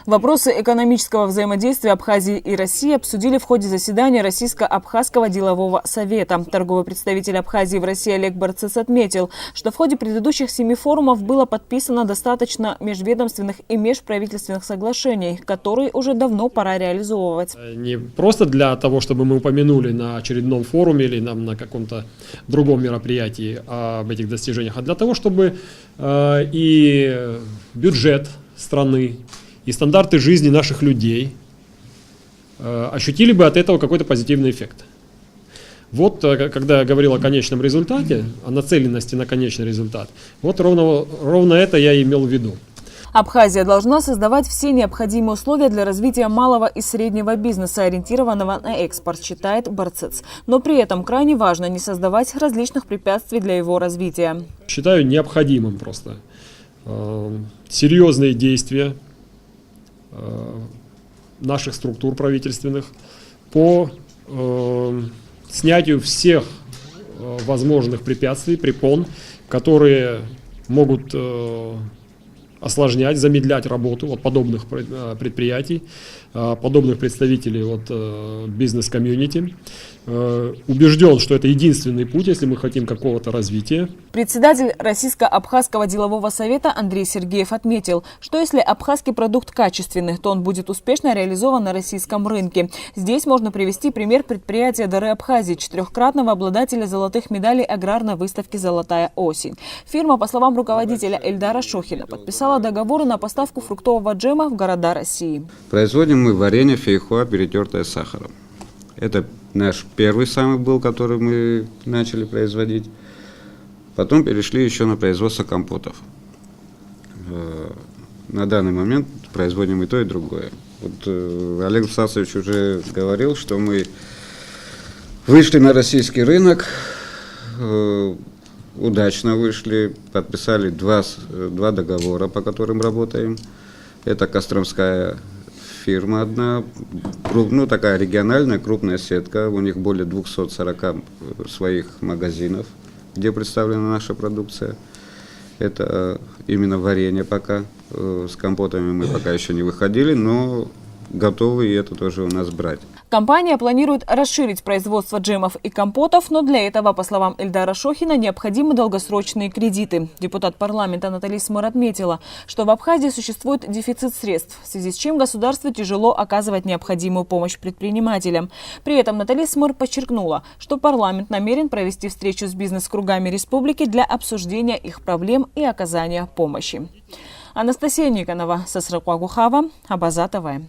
Вопросы экономического взаимодействия Абхазии и России обсудили в ходе заседания Российско-Абхазского делового совета. Торговый представитель Абхазии в России Олег Барцыц отметил, что в ходе предыдущих 7 форумов было подписано достаточно межведомственных и межправительственных соглашений, которые уже давно пора реализовывать. Не просто для того, чтобы мы упомянули на очередном форуме или на каком-то другом мероприятии об этих достижениях, а для того, чтобы и бюджет страны, и стандарты жизни наших людей ощутили бы от этого какой-то позитивный эффект. Вот, когда я говорил о конечном результате, о нацеленности на конечный результат, вот ровно это я имел в виду. Абхазия должна создавать все необходимые условия для развития малого и среднего бизнеса, ориентированного на экспорт, считает Барцыц. Но при этом крайне важно не создавать различных препятствий для его развития. Считаю необходимым просто серьезные действия наших структур правительственных по снятию всех возможных препятствий, препон, которые могут осложнять, замедлять работу вот подобных предприятий, подобных представителей бизнес-комьюнити. Убежден, что это единственный путь, если мы хотим какого-то развития. Председатель Российско-Абхазского делового совета Андрей Сергеев отметил, что если абхазский продукт качественный, то он будет успешно реализован на российском рынке. Здесь можно привести пример предприятия «Дары Абхазии», 4-кратного обладателя золотых медалей аграрной выставки «Золотая осень». Фирма, по словам руководителя Эльдара Шохина, подписала договоры на поставку фруктового джема в города России. Производим мы варенье фейхоа, перетертое с сахаром. Это наш первый самый был, который мы начали производить. Потом перешли еще на производство компотов. На данный момент производим и то, и другое. Вот Олег Стасович уже говорил, что мы вышли на российский рынок, удачно вышли, подписали два договора, по которым работаем. Это Костромская фирма одна, такая региональная крупная сетка, у них более 240 своих магазинов, где представлена наша продукция. Это именно варенье пока, с компотами мы пока еще не выходили, но готовы и это тоже у нас брать. Компания планирует расширить производство джемов и компотов, но для этого, по словам Эльдара Шохина, необходимы долгосрочные кредиты. Депутат парламента Натали Смыр отметила, что в Абхазии существует дефицит средств, в связи с чем государству тяжело оказывать необходимую помощь предпринимателям. При этом Натали Смыр подчеркнула, что парламент намерен провести встречу с бизнес-кругами республики для обсуждения их проблем и оказания помощи. Анастасия Никонова, Сасракуагухава, Абаза ТВ.